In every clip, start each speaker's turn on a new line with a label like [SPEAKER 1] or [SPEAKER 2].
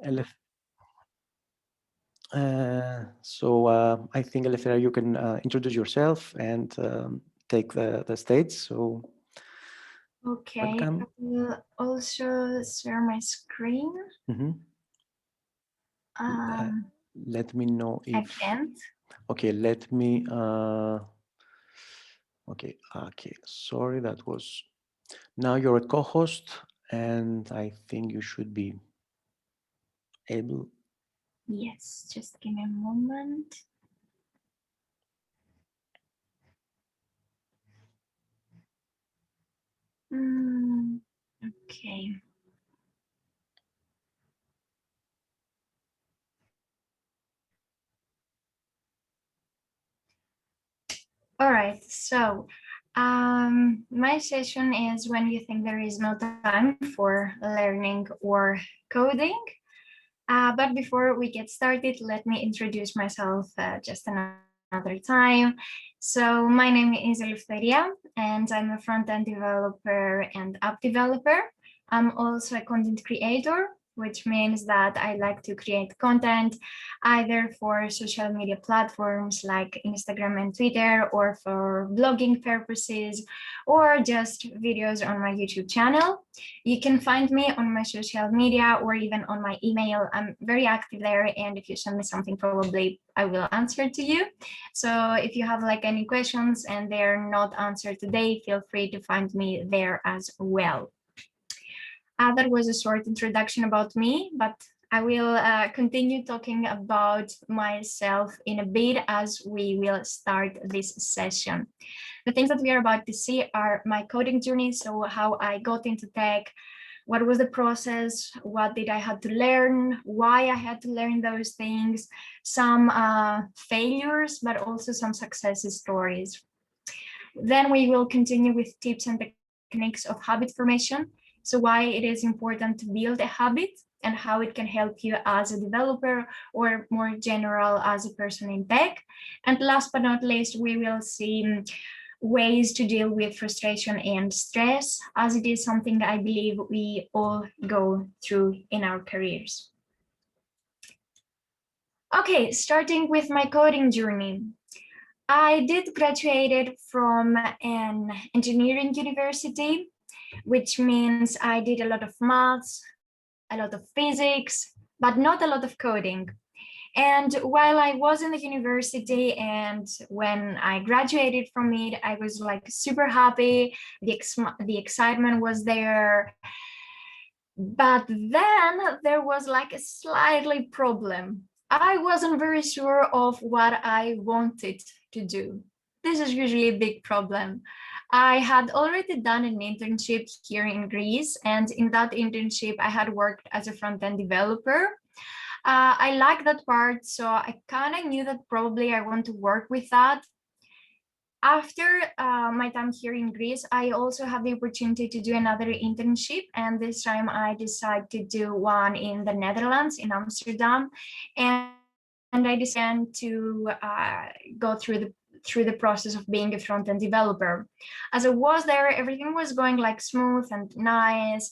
[SPEAKER 1] Elef- I think, Elefthera, you can introduce yourself and take the stage. So
[SPEAKER 2] Okay, I
[SPEAKER 1] welcome.
[SPEAKER 2] will also share my screen.
[SPEAKER 1] Mhm.
[SPEAKER 2] Um,
[SPEAKER 1] Let me know
[SPEAKER 2] I
[SPEAKER 1] if,
[SPEAKER 2] can't.
[SPEAKER 1] okay, let me, okay, sorry, that was, now you're a co-host and I think you should be able.
[SPEAKER 2] Yes, just give me a moment. Okay. All right, so my session is when you think there is no time for learning or coding. But before we get started, let me introduce myself just another time. So my name is Eleftheria, and I'm a front-end developer and app developer. I'm also a content creator, which means that I like to create content either for social media platforms like Instagram and Twitter, or for blogging purposes, or just videos on my YouTube channel. You can find me on my social media or even on my email. I'm very active there, and if you send me something, probably I will answer to you. So if you have like any questions and they're not answered today, feel free to find me there as well. That was a short introduction about me, but I will continue talking about myself in a bit as we will start this session. The things that we are about to see are my coding journey, so how I got into tech, what was the process, what did I have to learn, why I had to learn those things, some failures, but also some success stories. Then we will continue with tips and techniques of habit formation. So why it is important to build a habit and how it can help you as a developer or more general as a person in tech. And last but not least, we will see ways to deal with frustration and stress, as it is something I believe we all go through in our careers. Okay, starting with my coding journey. I did graduated from an engineering university, which means I did a lot of maths, a lot of physics, but not a lot of coding. And while I was in the university and when I graduated from it, I was like super happy. The excitement was there. But then there was like a slightly problem. I wasn't very sure of what I wanted to do. This is usually a big problem. I had already done an internship here in Greece, and in that internship, I had worked as a front end developer. I like that part, so I kind of knew that probably I want to work with that. After my time here in Greece, I also had the opportunity to do another internship, and this time I decided to do one in the Netherlands, in Amsterdam, and I decided to go through the process of being a front-end developer. As I was there, everything was going like smooth and nice,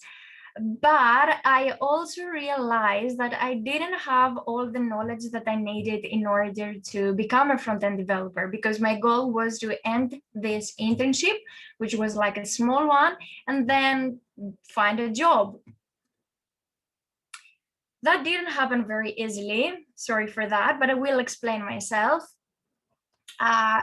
[SPEAKER 2] but I also realized that I didn't have all the knowledge that I needed in order to become a front-end developer, because my goal was to end this internship, which was like a small one, and then find a job. That didn't happen very easily. Sorry for that, but I will explain myself.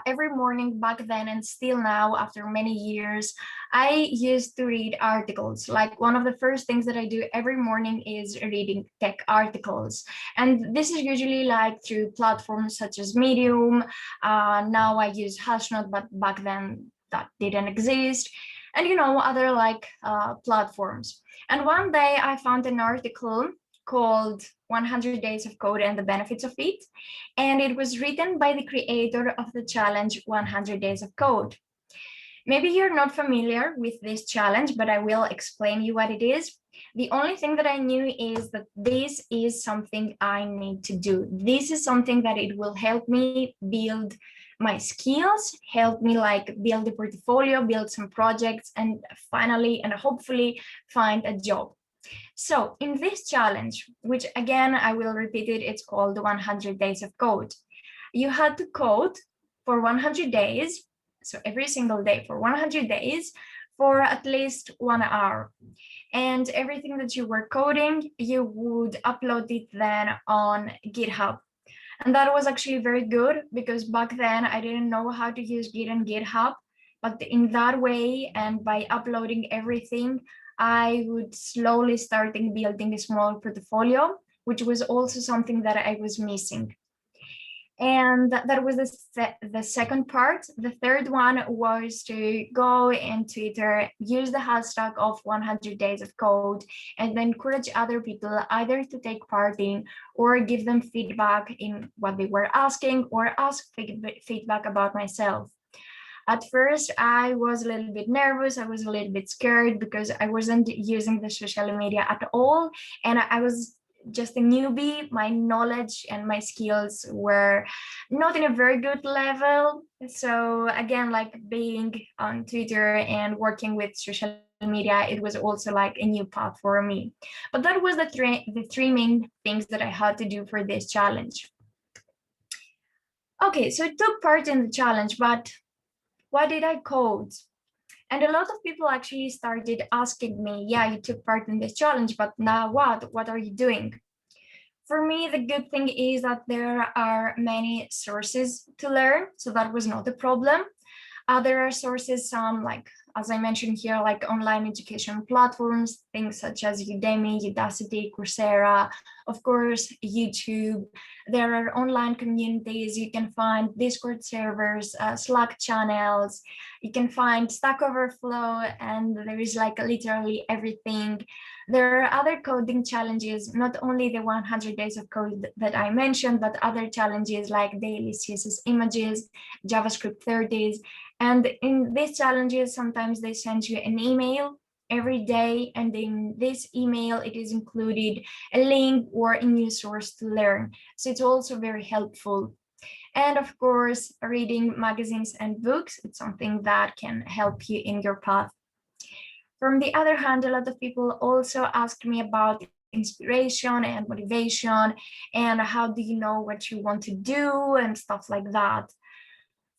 [SPEAKER 2] Every morning back then and still now after many years, I used to read articles. Like one of the first things that I do every morning is reading tech articles, and this is usually like through platforms such as Medium. Now I use Hashnote, but back then that didn't exist, and other like platforms. And one day I found an article called 100 Days of Code and the Benefits of It. And it was written by the creator of the challenge 100 Days of Code. Maybe you're not familiar with this challenge, but I will explain you what it is. The only thing that I knew is that this is something I need to do. This is something that it will help me build my skills, help me like build a portfolio, build some projects, and finally and hopefully find a job. So in this challenge, which again, I will repeat it, it's called 100 Days of Code. You had to code for 100 days, so every single day for 100 days, for at least 1 hour. And everything that you were coding, you would upload it then on GitHub. And that was actually very good because back then I didn't know how to use Git and GitHub. But in that way, and by uploading everything, I would slowly starting building a small portfolio, which was also something that I was missing. And that was the second part. The third one was to go in Twitter, use the hashtag of 100 days of code, and then encourage other people either to take part in or give them feedback in what they were asking or ask feedback about myself. At first, I was a little bit nervous. I was a little bit scared because I wasn't using the social media at all. And I was just a newbie. My knowledge and my skills were not in a very good level. So again, like being on Twitter and working with social media, it was also like a new path for me. But that was the three main things that I had to do for this challenge. Okay, so I took part in the challenge, but what did I code? And a lot of people actually started asking me, yeah, you took part in this challenge, but now what? What are you doing? For me, the good thing is that there are many sources to learn, so that was not a problem. There are sources, some like, as I mentioned here, like online education platforms, things such as Udemy, Udacity, Coursera, of course, YouTube. There are online communities. You can find Discord servers, Slack channels. You can find Stack Overflow, and there is like literally everything. There are other coding challenges, not only the 100 days of code that I mentioned, but other challenges like daily CSS images, JavaScript 30s. And in these challenges, sometimes they send you an email every day. And in this email, it is included a link or a new source to learn. So it's also very helpful. And of course, reading magazines and books, it's something that can help you in your path. From the other hand, a lot of people also asked me about inspiration and motivation and how do you know what you want to do and stuff like that.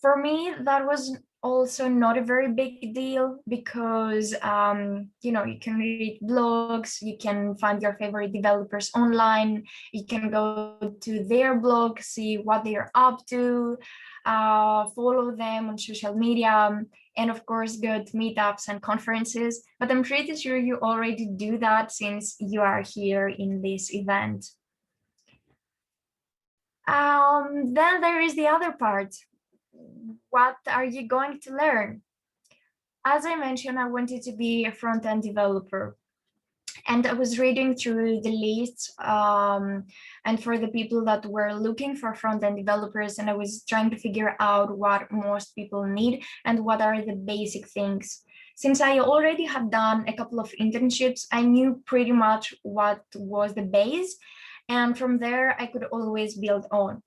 [SPEAKER 2] For me, that was also not a very big deal because you can read blogs, you can find your favorite developers online, you can go to their blog, see what they're up to, follow them on social media, and of course go to meetups and conferences. But I'm pretty sure you already do that since you are here in this event. Then there is the other part. What are you going to learn? As I mentioned, I wanted to be a front-end developer. And I was reading through the lists and for the people that were looking for front-end developers, and I was trying to figure out what most people need and what are the basic things. Since I already had done a couple of internships, I knew pretty much what was the base. And from there, I could always build on.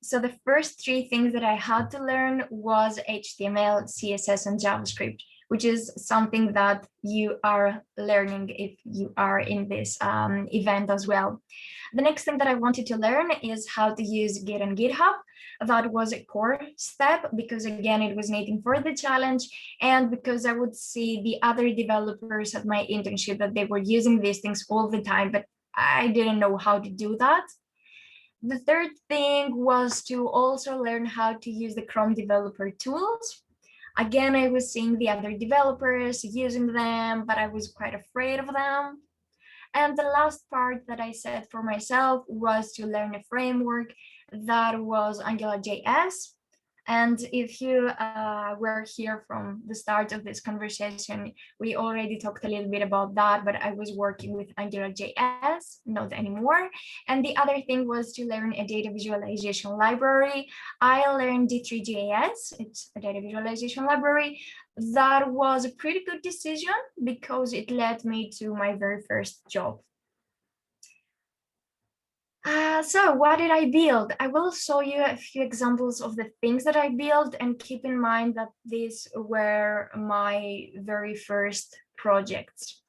[SPEAKER 2] So the first three things that I had to learn was HTML, CSS, and JavaScript, which is something that you are learning if you are in this event as well. The next thing that I wanted to learn is how to use Git and GitHub. That was a core step because, again, it was needing for the challenge and because I would see the other developers at my internship that they were using these things all the time, but I didn't know how to do that. The third thing was to also learn how to use the Chrome developer tools. Again, I was seeing the other developers using them, but I was quite afraid of them. And the last part that I set for myself was to learn a framework that was AngularJS. And if you were here from the start of this conversation, we already talked a little bit about that, but I was working with AngularJS, not anymore. And the other thing was to learn a data visualization library. I learned D3.js, it's a data visualization library. That was a pretty good decision because it led me to my very first job. So what did I build? I will show you a few examples of the things that I built, and keep in mind that these were my very first projects.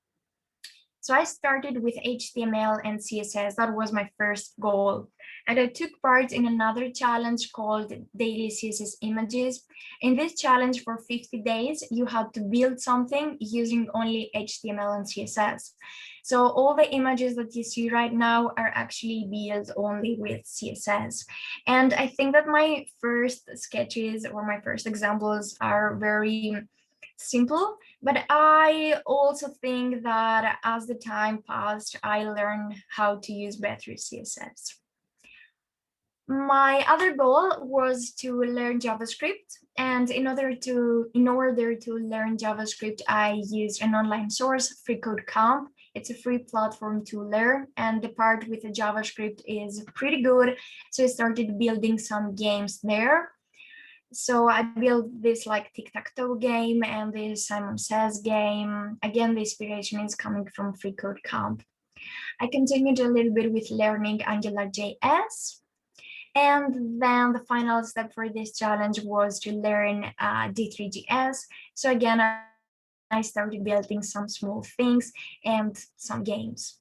[SPEAKER 2] So I started with HTML and CSS. That was my first goal. And I took part in another challenge called Daily CSS Images. In this challenge for 50 days, you had to build something using only HTML and CSS. So all the images that you see right now are actually built only with CSS. And I think that my first sketches or my first examples are very simple, but I also think that as the time passed, I learned how to use better CSS. My other goal was to learn JavaScript, and in order to learn JavaScript, I used an online source, FreeCodeCamp. It's a free platform to learn, and the part with the JavaScript is pretty good. So I started building some games there. So I built this like tic-tac-toe game and this Simon Says game. Again, the inspiration is coming from FreeCodeCamp. I continued a little bit with learning AngularJS. And then the final step for this challenge was to learn D3GS. So again, I started building some small things and some games.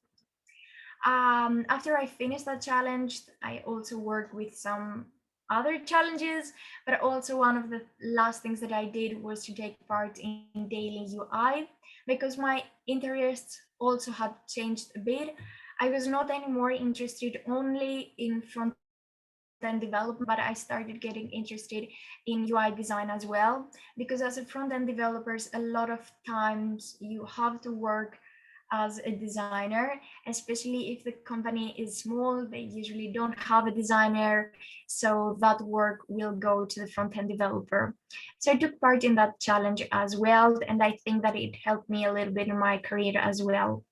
[SPEAKER 2] After I finished that challenge, I also worked with some other challenges, but also one of the last things that I did was to take part in daily UI because my interests also had changed a bit. I was not anymore interested only in front-end development, but I started getting interested in UI design as well, because as a front-end developers, a lot of times you have to work as a designer, especially if the company is small, they usually don't have a designer, so that work will go to the front-end developer. So I took part in that challenge as well, and I think that it helped me a little bit in my career as well.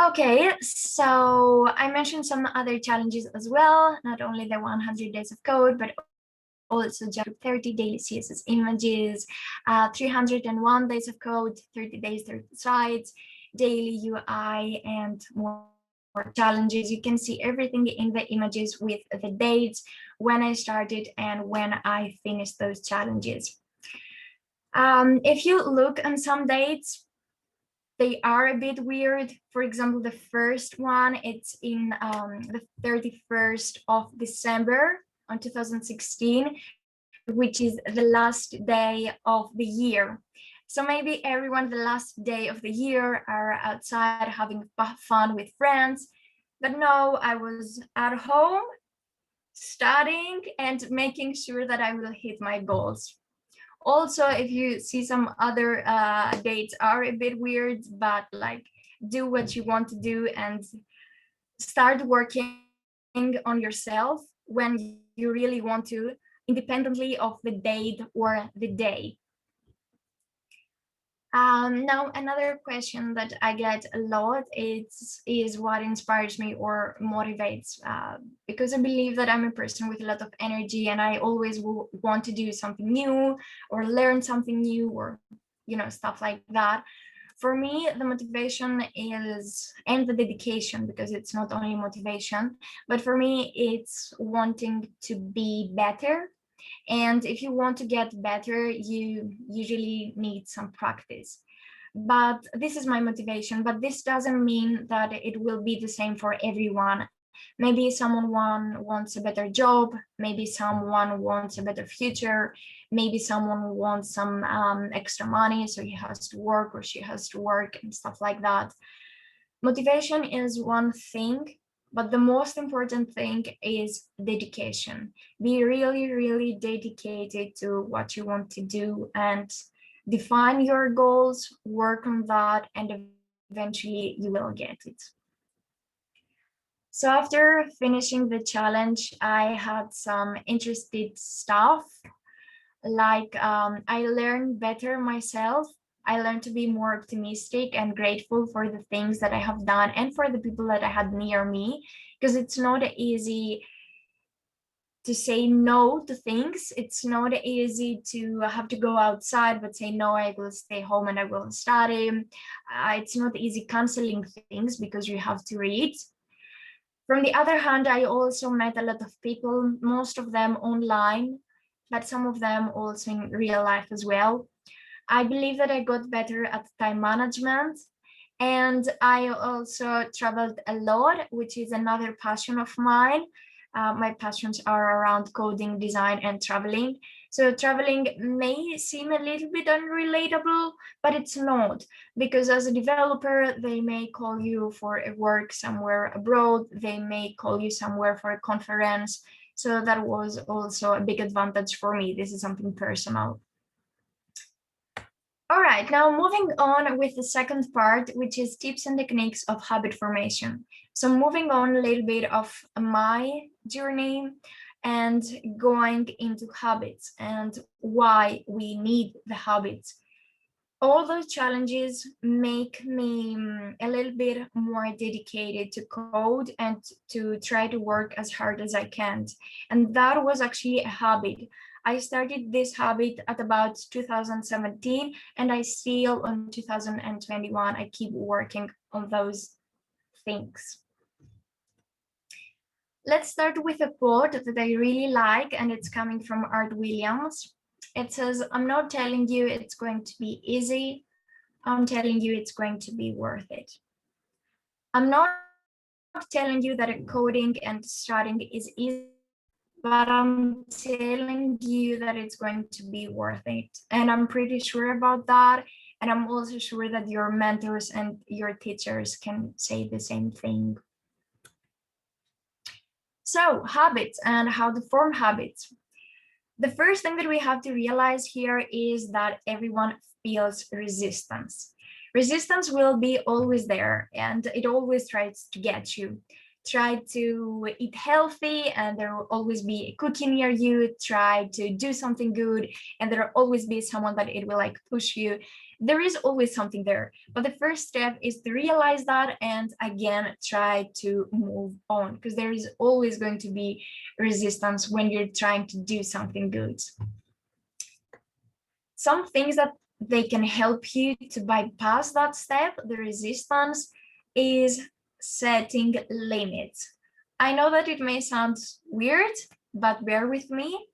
[SPEAKER 2] Okay, so I mentioned some other challenges as well, not only the 100 days of code, but also JavaScript 30 daily CSS images, 301 days of code, 30 days, 30 sites, daily UI, and more challenges. You can see everything in the images with the dates, when I started and when I finished those challenges. If you look on some dates, they are a bit weird. For example, the first one, it's in the 31st of December on 2016, which is the last day of the year. So maybe everyone the last day of the year are outside having fun with friends. But no, I was at home studying and making sure that I will hit my goals. Also, if you see some other dates are a bit weird, but like do what you want to do and start working on yourself when you really want to, independently of the date or the day. Now, another question that I get a lot is what inspires me or motivates, because I believe that I'm a person with a lot of energy and I always want to do something new or learn something new or, stuff like that. For me, the motivation is, and the dedication, because it's not only motivation, but for me, it's wanting to be better. And if you want to get better, you usually need some practice. But this is my motivation, but this doesn't mean that it will be the same for everyone. Maybe someone wants a better job, maybe someone wants a better future, maybe someone wants some extra money, so he has to work or she has to work and stuff like that. Motivation is one thing, but the most important thing is dedication. Be really, really dedicated to what you want to do and define your goals, work on that, and eventually you will get it. So after finishing the challenge, I had some interesting stuff. Like I learned better myself. I learned to be more optimistic and grateful for the things that I have done and for the people that I had near me, because it's not easy to say no to things. It's not easy to have to go outside, but say, no, I will stay home and I will study. It's not easy canceling things because you have to read. From the other hand, I also met a lot of people, most of them online, but some of them also in real life as well. I believe that I got better at time management, And I also traveled a lot, which is another passion of mine. My passions are around coding, design, and traveling. So traveling may seem a little bit unrelatable, but it's not, because as a developer, they may call you for a work somewhere abroad, they may call you somewhere for a conference. So that was also a big advantage for me. This is something personal. All right, now moving on with the second part, which is tips and techniques of habit formation. So moving on a little bit of my journey and going into habits and why we need the habits. All those challenges make me a little bit more dedicated to code and to try to work as hard as I can. And that was actually a habit. I started this habit at about 2017, and I still on 2021, I keep working on those things. Let's start with a quote that I really like, and it's coming from Art Williams. It says, "I'm not telling you it's going to be easy. I'm telling you it's going to be worth it." I'm not telling you that coding and starting is easy, but I'm telling you that it's going to be worth it. And I'm pretty sure about that. And I'm also sure that your mentors and your teachers can say the same thing. So, habits and how to form habits. The first thing that we have to realize here is that everyone feels resistance. Resistance will be always there, and it always tries to get you. Try to eat healthy, and there will always be a cookie near you. Try to do something good, and there will always be someone that it will like push you. There is always something there, but the first step is to realize that and again try to move on, because there is always going to be resistance when you're trying to do something good. Some things that they can help you to bypass that step, the resistance, is setting limits. I know that it may sound weird, but bear with me.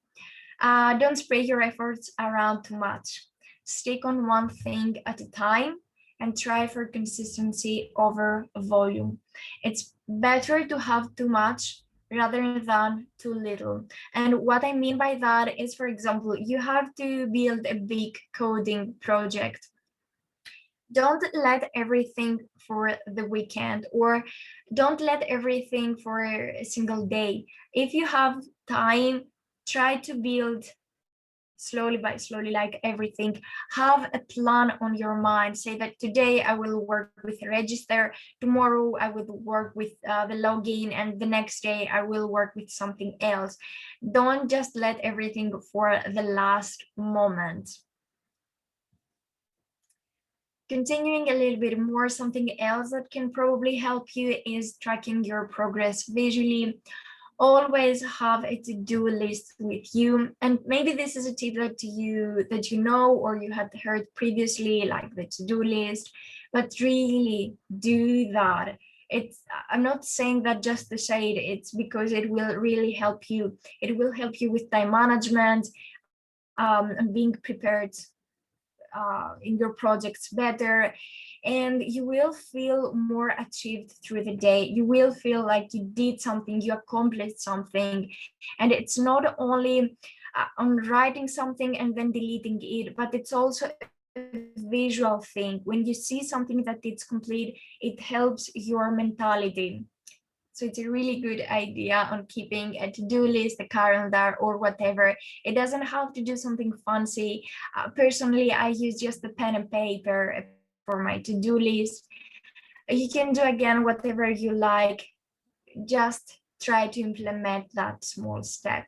[SPEAKER 2] Don't spread your efforts around too much. Stick on one thing at a time and try for consistency over volume. It's better to have too much rather than too little. And what I mean by that is, for example, you have to build a big coding project. Don't let everything for the weekend, or don't let everything for a single day. If you have time, try to build slowly by slowly, like everything. Have a plan on your mind. Say that today I will work with a register, tomorrow I will work with the login, and the next day I will work with something else. Don't just let everything for the last moment. Continuing a little bit more, something else that can probably help you is tracking your progress visually. Always have a to-do list with you, and maybe this is a tip that you know or you had heard previously, like the to-do list, but really do that. I'm not saying that just to say it, it's because it will really help you. It will help you with time management, and being prepared in your projects better, and you will feel more achieved through the day. You will feel like you did something, you accomplished something. And it's not only on writing something and then deleting it, but it's also a visual thing. When you see something that it's complete, it helps your mentality. So it's a really good idea on keeping a to-do list, a calendar, or whatever. It doesn't have to do something fancy. Personally, I use just the pen and paper for my to-do list. You can do again whatever you like. Just try to implement that small step.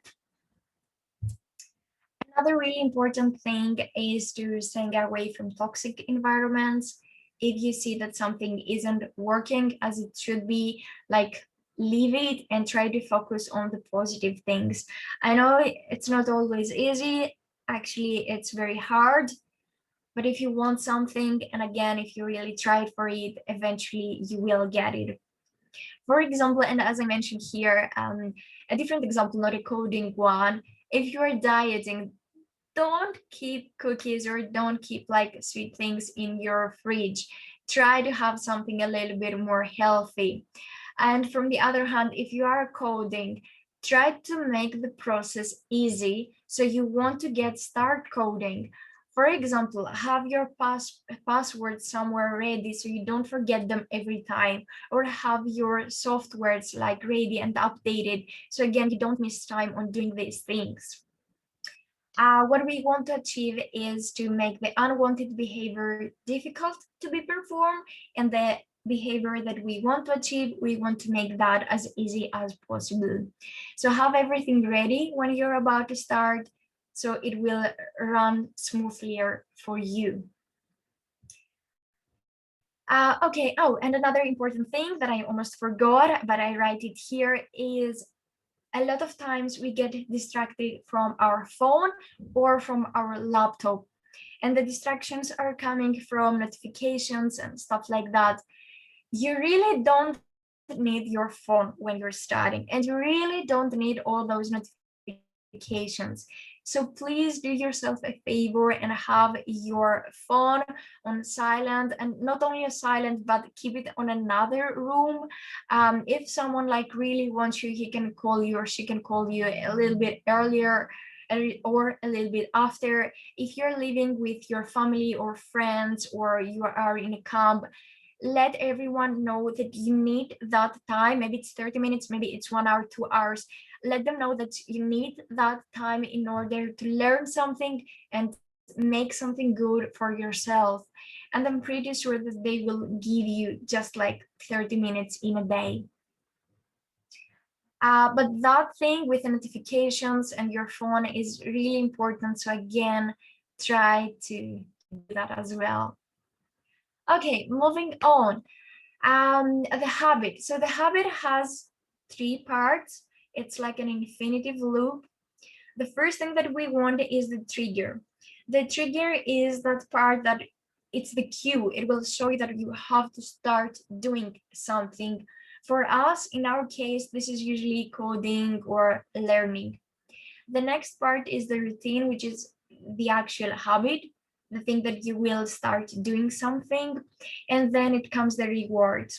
[SPEAKER 2] Another really important thing is to stay away from toxic environments. If you see that something isn't working as it should be, like, leave it and try to focus on the positive things. I know it's not always easy. Actually, it's very hard. But if you want something, and again, if you really try for it, eventually you will get it. For example, and as I mentioned here, a different example, not a coding one, if you're dieting, don't keep cookies or don't keep like sweet things in your fridge. try to have something a little bit more healthy. And from the other hand, if you are coding, try to make the process easy. So you want to get start coding. For example, have your password somewhere ready so you don't forget them every time, or have your softwares like ready and updated. So again, you don't miss time on doing these things. What we want to achieve is to make the unwanted behavior difficult to be performed, and the behavior that we want to achieve, we want to make that as easy as possible. So have everything ready when you're about to start, so it will run smoother for you. Okay, oh, and another important thing that I almost forgot, but I write it here, is a lot of times we get distracted from our phone or from our laptop, and the distractions are coming from notifications and stuff like that. You really don't need your phone when you're studying, and you really don't need all those notifications. So please do yourself a favor and have your phone on silent, and not only a silent, but keep it on another room. If someone like really wants you, he can call you or she can call you a little bit earlier or a little bit after. If you're living with your family or friends, or you are in a camp, let everyone know that you need that time. Maybe it's 30 minutes, maybe it's 1 hour, 2 hours. Let them know that you need that time in order to learn something and make something good for yourself. And I'm pretty sure that they will give you just like 30 minutes in a day. But that thing with the notifications and your phone is really important. So again, try to do that as well. Okay, moving on. The habit. So the habit has 3 parts. It's like an infinitive loop. The first thing that we want is the trigger. The trigger is that part that it's the cue. It will show you that you have to start doing something. For us, in our case, this is usually coding or learning. The next part is the routine, which is the actual habit, the thing that you will start doing something. And then it comes the reward.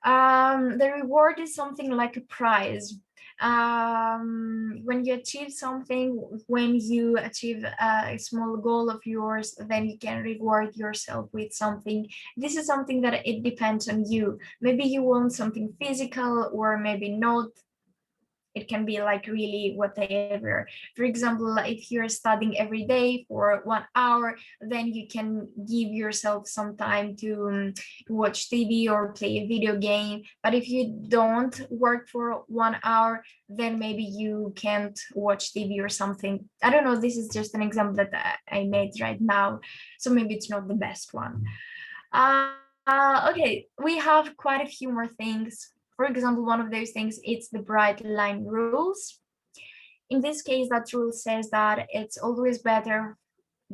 [SPEAKER 2] The reward is something like a prize. When you achieve something, when you achieve a small goal of yours, then you can reward yourself with something. This is something that it depends on you. Maybe you want something physical, or maybe not. It can be like really whatever. For example, if you're studying every day for 1 hour, then you can give yourself some time to watch TV or play a video game. But if you don't work for 1 hour, then maybe you can't watch TV or something. I don't know, this is just an example that I made right now, so maybe it's not the best one. Okay, we have quite a few more things. For example, one of those things, it's the bright line rules. In this case, that rule says that it's always better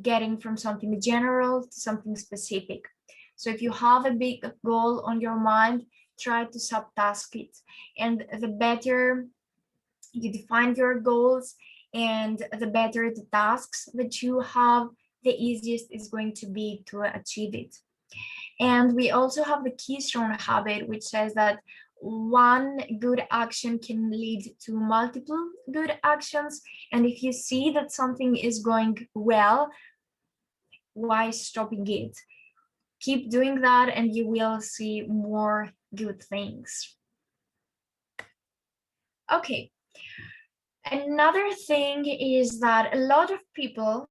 [SPEAKER 2] getting from something general to something specific. So if you have a big goal on your mind, try to subtask it. And the better you define your goals and the better the tasks that you have, the easiest is going to be to achieve it. And we also have the keystone habit, which says that one good action can lead to multiple good actions. And if you see that something is going well, why stopping it? Keep doing that and you will see more good things. Okay. Another thing is that a lot of people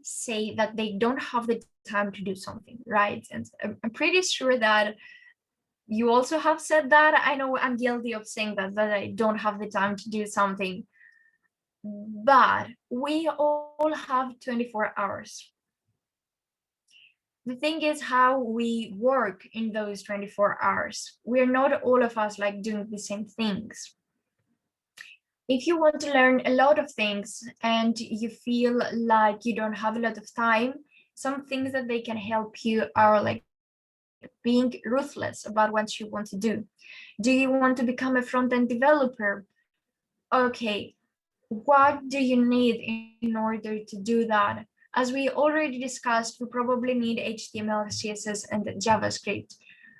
[SPEAKER 2] say that they don't have the time to do something, right? And I'm pretty sure that you also have said that. I know I'm guilty of saying that I don't have the time to do something. But we all have 24 hours. The thing is how we work in those 24 hours. We're not all of us like doing the same things. If you want to learn a lot of things and you feel like you don't have a lot of time, some things that they can help you are like being ruthless about what you want to do. Do you want to become a front-end developer? Okay, what do you need in order to do that? As we already discussed, we probably need HTML, CSS, and JavaScript.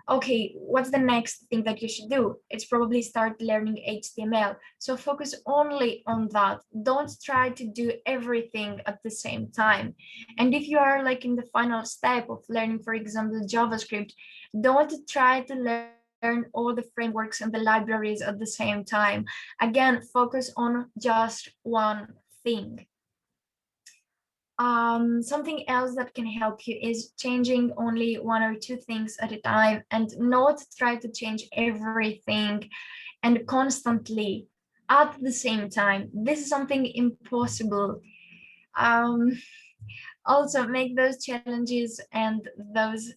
[SPEAKER 2] Okay, what's the next thing that you should do? It's probably start learning HTML. So focus only on that. Don't try to do everything at the same time. And if you are like in the final step of learning, for example, JavaScript, don't try to learn all the frameworks and the libraries at the same time. Again, focus on just one thing. Something else that can help you is changing only one or two things at a time and not try to change everything and constantly at the same time. This is something impossible. Um, Also, make those challenges and those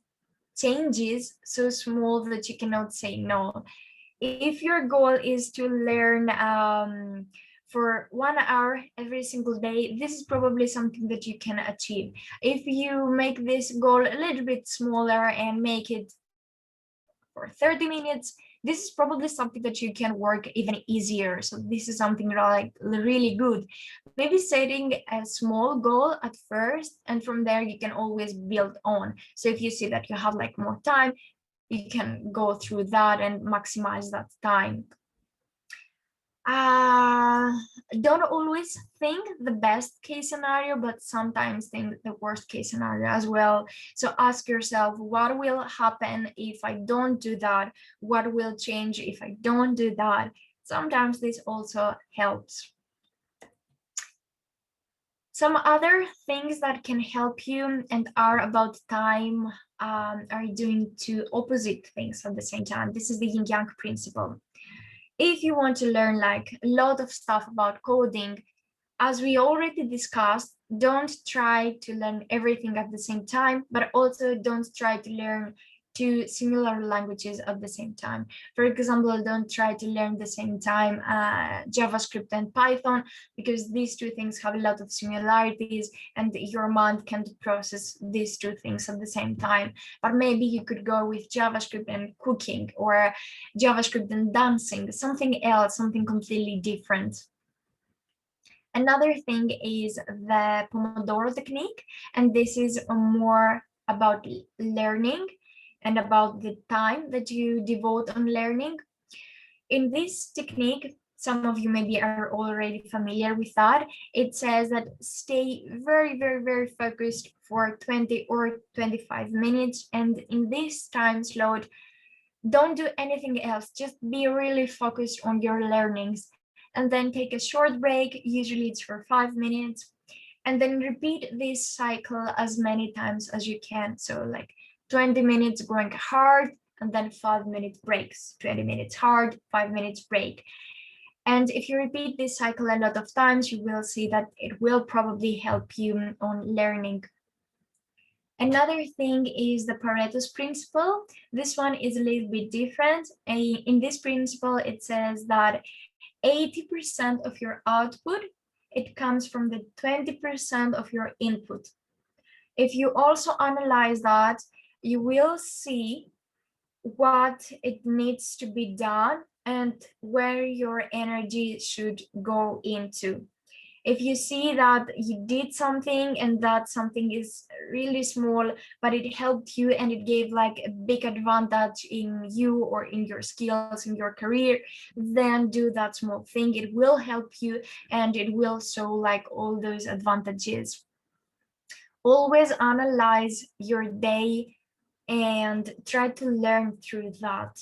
[SPEAKER 2] changes so small that you cannot say no. If your goal is to learn for 1 hour every single day, this is probably something that you can achieve. If you make this goal a little bit smaller and make it for 30 minutes, this is probably something that you can work even easier. So this is something like really good. Maybe setting a small goal at first, and from there you can always build on. So if you see that you have like more time, you can go through that and maximize that time. Don't always think the best case scenario, but sometimes think the worst case scenario as well. So ask yourself, what will happen if I don't do that? What will change if I don't do that? Sometimes this also helps. Some other things that can help you and are about time are doing two opposite things at the same time. This is the yin yang principle. If you want to learn like a lot of stuff about coding, as we already discussed, don't try to learn everything at the same time, but also don't try to learn two similar languages at the same time. For example, don't try to learn the same time JavaScript and Python, because these two things have a lot of similarities and your mind can't process these two things at the same time. But maybe you could go with JavaScript and cooking, or JavaScript and dancing, something else, something completely different. Another thing is the Pomodoro technique, and this is more about learning and about the time that you devote on learning. In this technique, some of you maybe are already familiar with that. It says that stay very, very, very focused for 20 or 25 minutes. And in this time slot, don't do anything else. Just be really focused on your learnings. And then take a short break. Usually it's for 5 minutes. And then repeat this cycle as many times as you can. So like 20 minutes going hard, and then 5-minute breaks. 20 minutes hard, 5 minutes break. And if you repeat this cycle a lot of times, you will see that it will probably help you on learning. Another thing is the Pareto's principle. This one is a little bit different. In this principle, it says that 80% of your output, it comes from the 20% of your input. If you also analyze that, you will see what it needs to be done and where your energy should go into. If you see that you did something and that something is really small, but it helped you and it gave like a big advantage in you or in your skills, in your career, then do that small thing. It will help you and it will show like all those advantages. Always analyze your day and try to learn through that.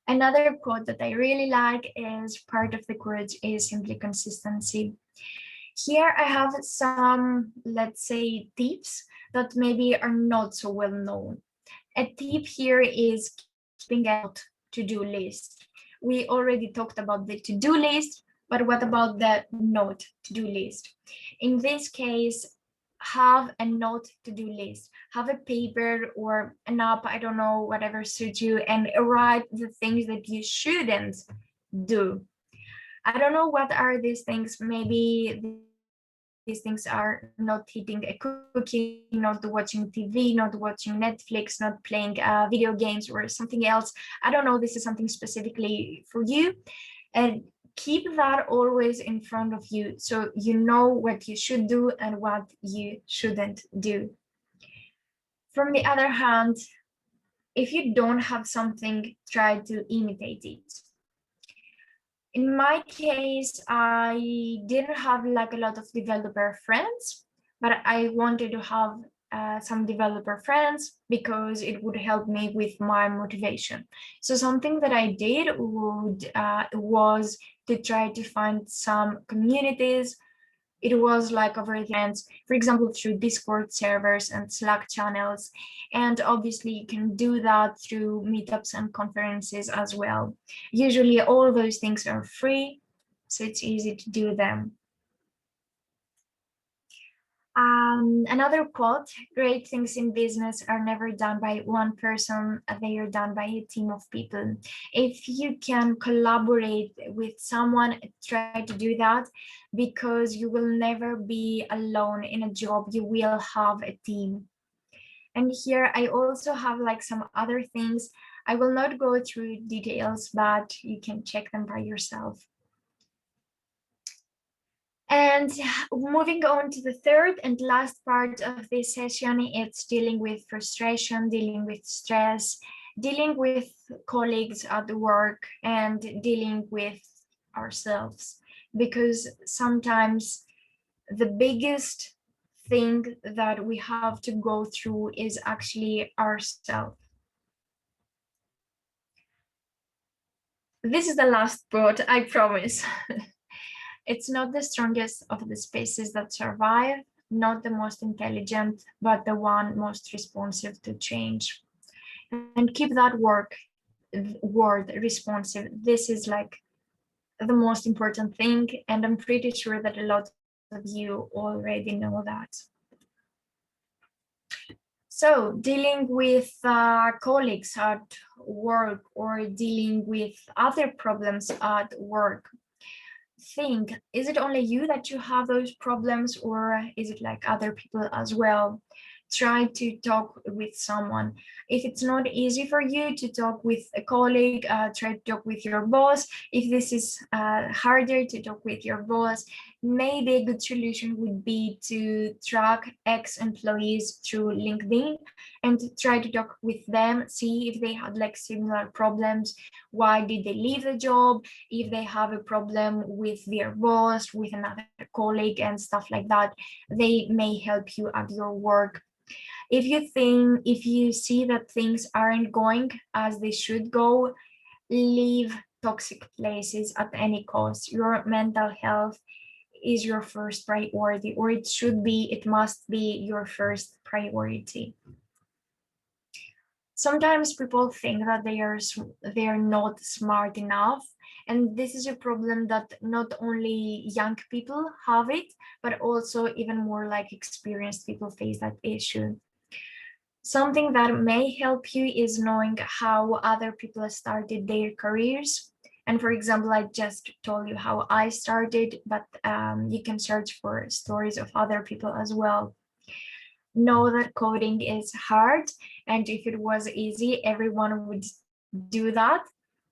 [SPEAKER 2] Another quote that I really like is part of the courage is simply consistency. Here I have some, let's say, tips that maybe are not so well known. A tip here is keeping a to-do list. We already talked about the to-do list, but what about the not to-do list? In this case, have a not to-do list. Have a paper or an app, I don't know, whatever suits you, and write the things that you shouldn't do. I don't know what are these things. Maybe these things are not eating a cookie, not watching TV, not watching Netflix, not playing video games or something else. I don't know, this is something specifically for you. And keep that always in front of you so you know what you should do and what you shouldn't do. From the other hand, if you don't have something, try to imitate it. In my case, I didn't have like a lot of developer friends, but I wanted to have some developer friends because it would help me with my motivation. So something that I did was to try to find some communities. It was like over the events, for example, through Discord servers and Slack channels. And obviously you can do that through meetups and conferences as well. Usually all those things are free, so it's easy to do them. Another quote, great things in business are never done by one person, they are done by a team of people. If you can collaborate with someone, try to do that, because you will never be alone in a job, you will have a team. And here I also have like some other things. I will not go through details, but you can check them by yourself. And moving on to the third and last part of this session, it's dealing with frustration, dealing with stress, dealing with colleagues at the work, and dealing with ourselves. Because sometimes the biggest thing that we have to go through is actually ourselves. This is the last quote, I promise. It's not the strongest of the species that survive, not the most intelligent, but the one most responsive to change. And keep that word responsive. This is like the most important thing, and I'm pretty sure that a lot of you already know that. So dealing with colleagues at work or dealing with other problems at work, think, is it only you that you have those problems, or is it like other people as well? Try to talk with someone. If it's not easy for you to talk with a colleague, try to talk with your boss. If this is harder to talk with your boss, maybe a good solution would be to track ex-employees through LinkedIn and try to talk with them, see if they had like similar problems, why did they leave the job, if they have a problem with their boss, with another colleague and stuff like that. They may help you at your work. If you see that things aren't going as they should go, leave toxic places at any cost. Your mental health is your first priority, or it must be your first priority. Sometimes people think that they are not smart enough, and this is a problem that not only young people have it, but also even more like experienced people face that issue. Something that may help you is knowing how other people started their careers. And for example, I just told you how I started, but you can search for stories of other people as well. Know that coding is hard, and if it was easy, everyone would do that.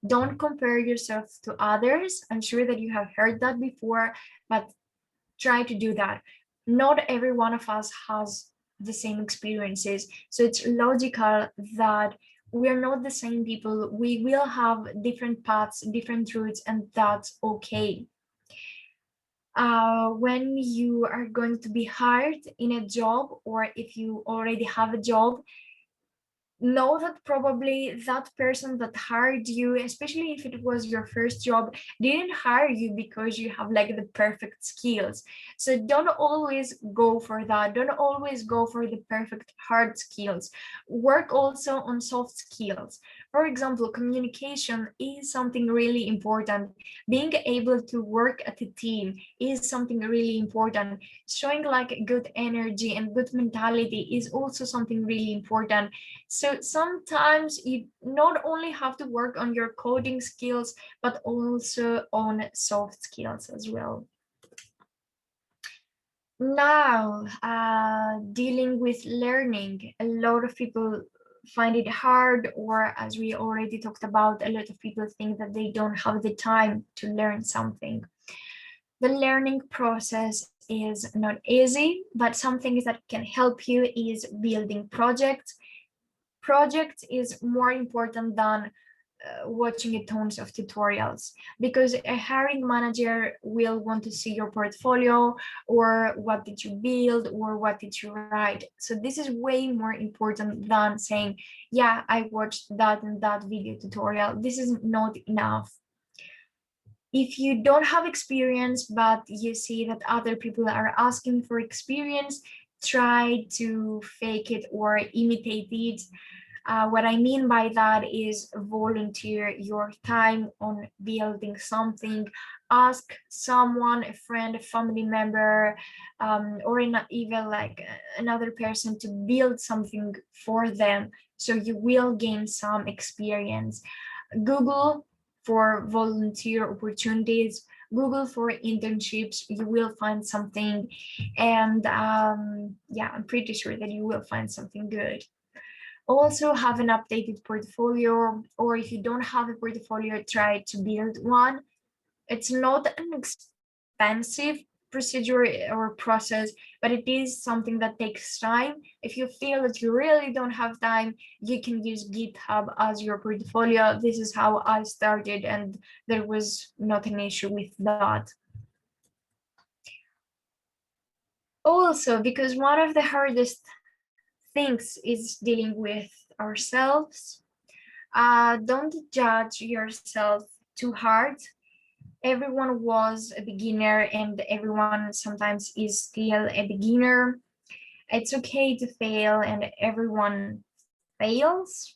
[SPEAKER 2] Don't compare yourself to others. I'm sure that you have heard that before, but try to do that. Not every one of us has the same experiences, so it's logical that we're not the same people. We will have different paths, different routes, and that's okay. When you are going to be hired in a job, or if you already have a job, know that probably that person that hired you, especially if it was your first job, didn't hire you because you have like the perfect skills. So don't always go for that. Don't always go for the perfect hard skills. Work also on soft skills. For example, communication is something really important. Being able to work at a team is something really important. Showing like good energy and good mentality is also something really important. So sometimes you not only have to work on your coding skills, but also on soft skills as well. Now, dealing with learning, a lot of people find it hard, or as we already talked about, a lot of people think that they don't have the time to learn something. The learning process is not easy, but some things that can help you is building projects. Projects is more important than watching a tons of tutorials, because a hiring manager will want to see your portfolio, or what did you build, or what did you write. So this is way more important than saying, yeah, I watched that and that video tutorial. This is not enough. If you don't have experience, but you see that other people are asking for experience, try to fake it or imitate it. What I mean by that is volunteer your time on building something. Ask someone, a friend, a family member, or even like another person to build something for them. So you will gain some experience. Google for volunteer opportunities, Google for internships, you will find something. And yeah, I'm pretty sure that you will find something good. Also have an updated portfolio, or if you don't have a portfolio, try to build one. It's not an expensive procedure or process, but it is something that takes time. If you feel that you really don't have time, you can use GitHub as your portfolio. This is how I started, and there was not an issue with that. Also, because one of the hardest things is dealing with ourselves, don't judge yourself too hard. Everyone was a beginner, and everyone sometimes is still a beginner. It's okay to fail, and everyone fails.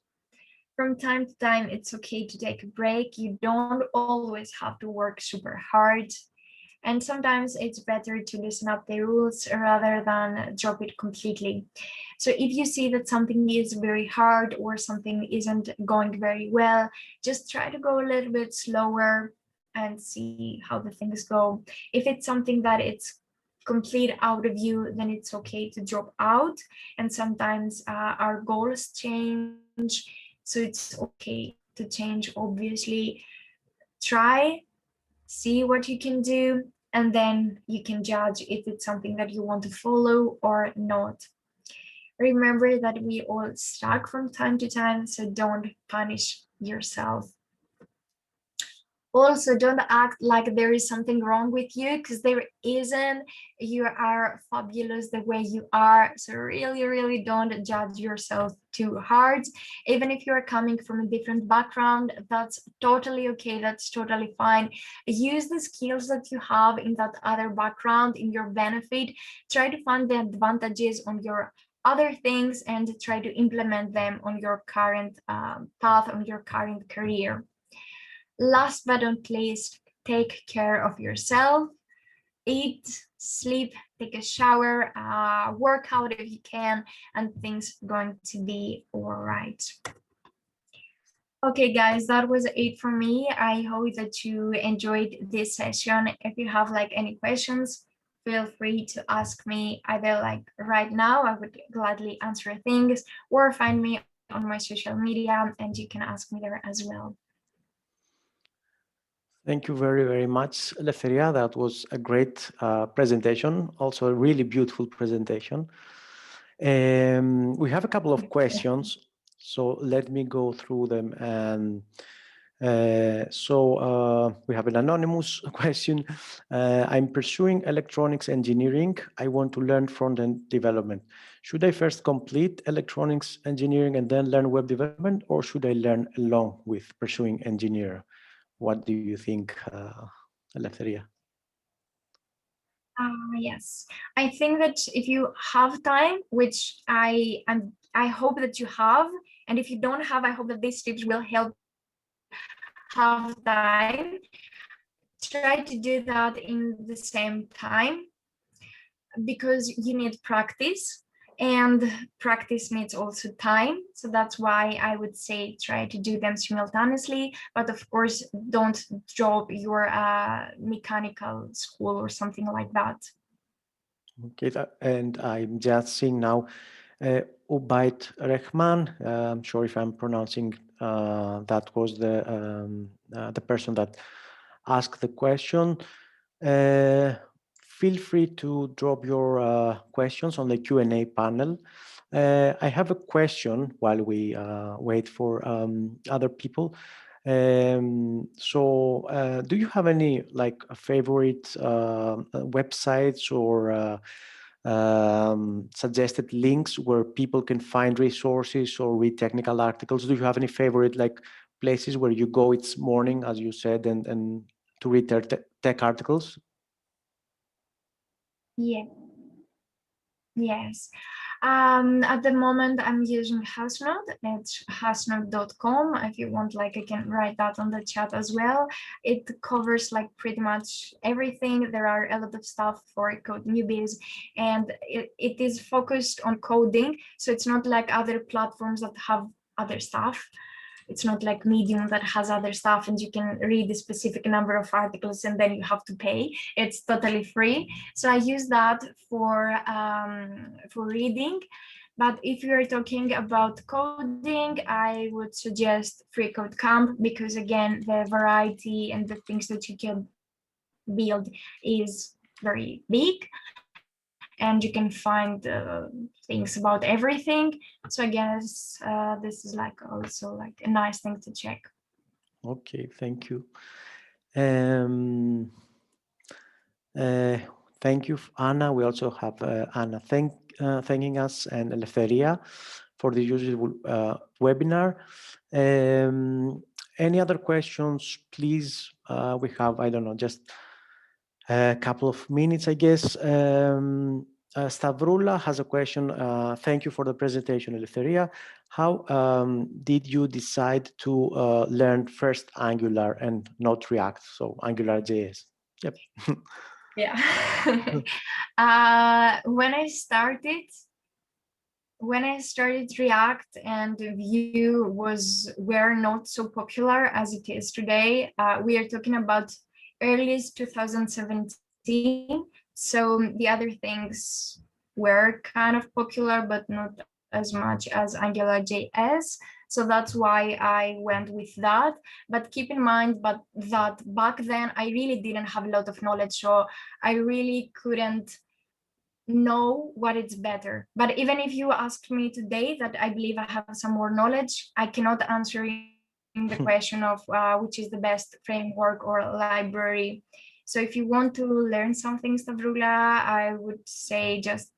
[SPEAKER 2] From time to time, it's okay to take a break. You don't always have to work super hard. And sometimes it's better to loosen up the rules rather than drop it completely. So if you see that something is very hard or something isn't going very well, just try to go a little bit slower and see how the things go. If it's something that it's complete out of you, then it's okay to drop out. And sometimes our goals change, so it's okay to change, obviously. Try, see what you can do, and then you can judge if it's something that you want to follow or not. Remember that we all struggle from time to time, so don't punish yourself. Also, don't act like there is something wrong with you, because there isn't. You are fabulous the way you are. So really, really don't judge yourself too hard. Even if you're coming from a different background, that's totally okay. That's totally fine. Use the skills that you have in that other background in your benefit. Try to find the advantages on your other things and try to implement them on your current path, on your current career. Last but not least, take care of yourself. Eat, sleep, take a shower, work out if you can, and things going to be all right. Okay, guys, that was it for me. I hope that you enjoyed this session. If you have like any questions, feel free to ask me either like right now, I would gladly answer things, or find me on my social media and you can ask me there as well.
[SPEAKER 1] Thank you very, very much, Eleftheria. That was a great presentation, also a really beautiful presentation. We have a couple of questions, so let me go through them. And we have an anonymous question. I'm pursuing electronics engineering. I want to learn front-end development. Should I first complete electronics engineering and then learn web development, or should I learn along with pursuing engineer? What do you think, Eleftheria?
[SPEAKER 2] Yes, I think that if you have time, which I hope that you have, and if you don't have, I hope that these tips will help have time. Try to do that in the same time, because you need practice, and practice needs also time. So that's why I would say try to do them simultaneously, but of course don't drop your mechanical school or something like that.
[SPEAKER 1] Okay, and I'm just seeing now Ubaid Rehman, I'm sure if I'm pronouncing that was the person that asked the question. Feel free to drop your questions on the Q&A panel. I have a question while we wait for other people. Do you have any like favorite websites or suggested links where people can find resources or read technical articles? Do you have any favorite like places where you go each morning, as you said, and to read their tech articles?
[SPEAKER 2] Yeah. Yes. At the moment, I'm using Hasnode. It's hasnode.com. If you want, like, I can write that on the chat as well. It covers like pretty much everything. There are a lot of stuff for code newbies, and it is focused on coding. So it's not like other platforms that have other stuff. It's not like Medium that has other stuff and you can read a specific number of articles and then you have to pay. It's totally free. So I use that for reading. But if you're talking about coding, I would suggest Free Code Camp, because again, the variety and the things that you can build is very big, and you can find things about everything. So I guess this is like also like a nice thing to check.
[SPEAKER 1] Okay, thank you. Thank you, Anna. We also have Anna thanking us, and Eleftheria for the useful webinar. Any other questions, please? We have, I don't know, just a couple of minutes, I guess. Stavroula has a question. Thank you for the presentation, Eleftheria. How did you decide to learn first Angular and not React, so AngularJS? Yep.
[SPEAKER 2] Yeah. When I started React and Vue were not so popular as it is today. We are talking about earliest 2017. So the other things were kind of popular, but not as much as AngularJS. So that's why I went with that. But keep in mind that back then I really didn't have a lot of knowledge. So I really couldn't know what is better. But even if you asked me today, that I believe I have some more knowledge, I cannot answer in the question of which is the best framework or library. So if you want to learn something, Stavroula, I would say just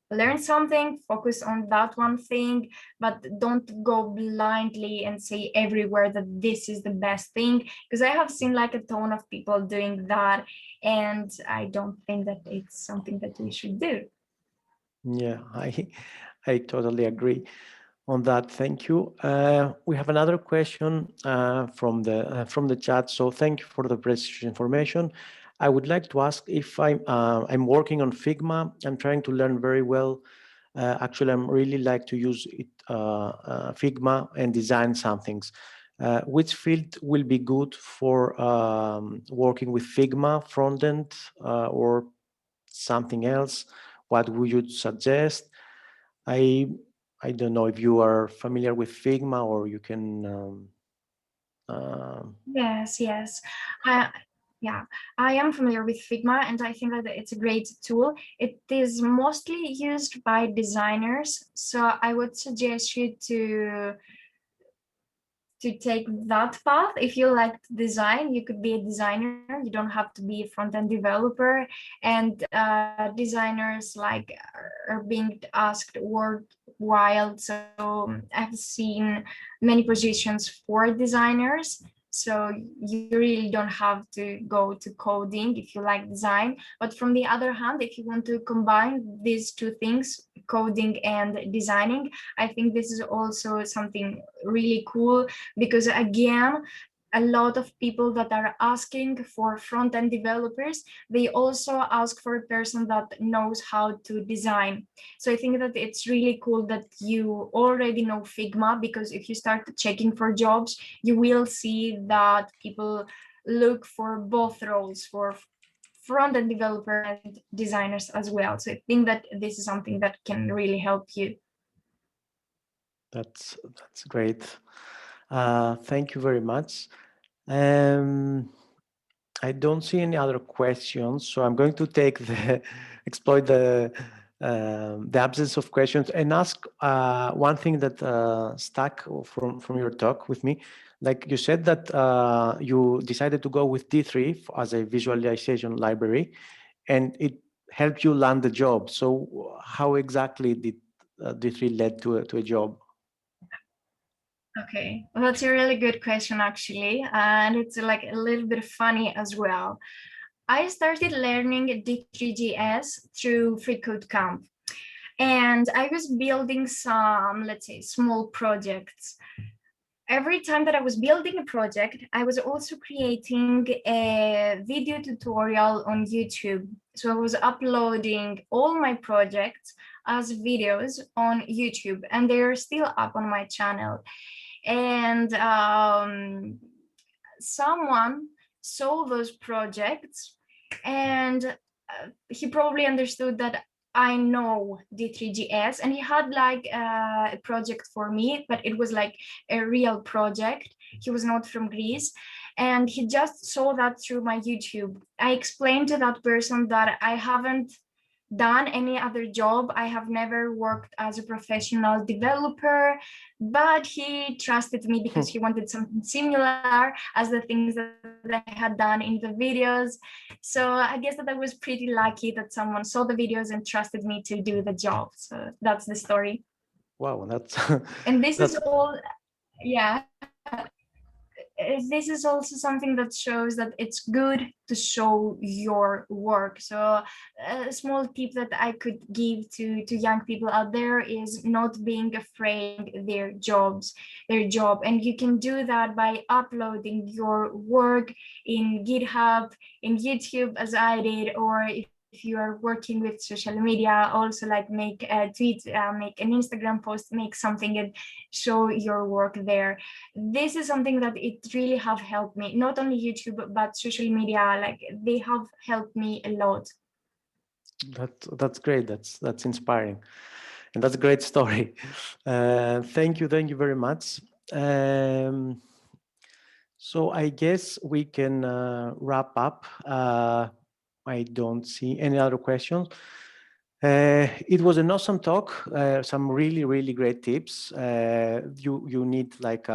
[SPEAKER 2] learn something, focus on that one thing, but don't go blindly and say everywhere that this is the best thing, because I have seen like a ton of people doing that, and I don't think that it's something that we should do.
[SPEAKER 1] Yeah, I totally agree on that. Thank you. We have another question from the chat. So thank you for the precise information. I would like to ask if I'm working on Figma. I'm trying to learn very well. Actually, I'm really like to use it, Figma, and design some things. Which field will be good for working with Figma, front end or something else? What would you suggest? I don't know if you are familiar with Figma, or you can.
[SPEAKER 2] Yes. Yeah, I am familiar with Figma, and I think that it's a great tool. It is mostly used by designers, so I would suggest you to take that path. If you like design, you could be a designer. You don't have to be a front-end developer. And designers like are being asked worldwide. So I've seen many positions for designers. So you really don't have to go to coding if you like design. But from the other hand, if you want to combine these two things, coding and designing, I think this is also something really cool, because again, a lot of people that are asking for front-end developers, they also ask for a person that knows how to design. So I think that it's really cool that you already know Figma, because if you start checking for jobs, you will see that people look for both roles, for front-end developer and designers as well. So I think that this is something that can really help you.
[SPEAKER 1] That's great. Thank you very much. I don't see any other questions, so I'm going to take exploit the absence of questions and ask one thing that stuck from your talk with me. Like you said that you decided to go with D3 as a visualization library, and it helped you land the job. So how exactly did D3 led to a job?
[SPEAKER 2] Okay, well, that's a really good question, actually, and it's like a little bit funny as well. I started learning D3GS through FreeCodeCamp, and I was building some, let's say, small projects. Every time that I was building a project, I was also creating a video tutorial on YouTube. So I was uploading all my projects as videos on YouTube, and they're still up on my channel. And someone saw those projects, and he probably understood that I know D3GS, and he had like a project for me, but it was like a real project. He was not from Greece, and he just saw that through my YouTube. I explained to that person that I haven't done any other job. I have never worked as a professional developer, but he trusted me because he wanted something similar as the things that I had done in the videos. So I guess that I was pretty lucky that someone saw the videos and trusted me to do the job. So that's the story.
[SPEAKER 1] Wow, that's
[SPEAKER 2] And this
[SPEAKER 1] that's
[SPEAKER 2] is all, yeah. This is also something that shows that it's good to show your work. So a small tip that I could give to young people out there is not being afraid their job, and you can do that by uploading your work in GitHub, in YouTube, as I did, or if you are working with social media, also like make a tweet, make an Instagram post, make something and show your work there. This is something that it really have helped me, not only YouTube, but social media, like they have helped me a lot.
[SPEAKER 1] That's great. That's inspiring, and that's a great story. Thank you very much. So I guess we can wrap up. I don't see any other questions. It was an awesome talk. Some really great tips. You need like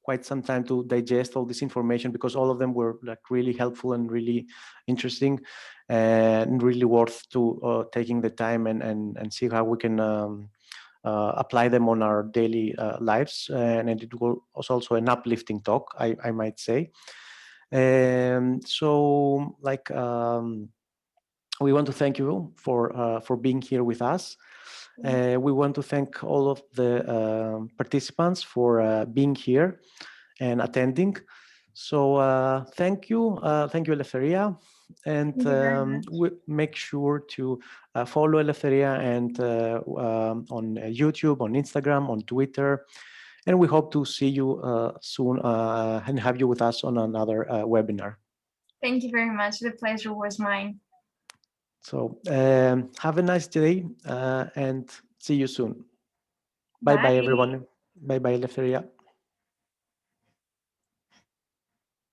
[SPEAKER 1] quite some time to digest all this information because all of them were like really helpful and really interesting, and really worth to taking the time and see how we can apply them on our daily lives. And it was also an uplifting talk, I might say. So like. We want to thank you for being here with us. We want to thank all of the participants for being here and attending. So thank you, Eleftheria, and we make sure to follow Eleftheria and on YouTube, on Instagram, on Twitter, and we hope to see you soon and have you with us on another webinar.
[SPEAKER 2] Thank you very much. The pleasure was mine.
[SPEAKER 1] So have a nice day and see you soon. Bye bye, everyone. Bye bye, Eleftheria.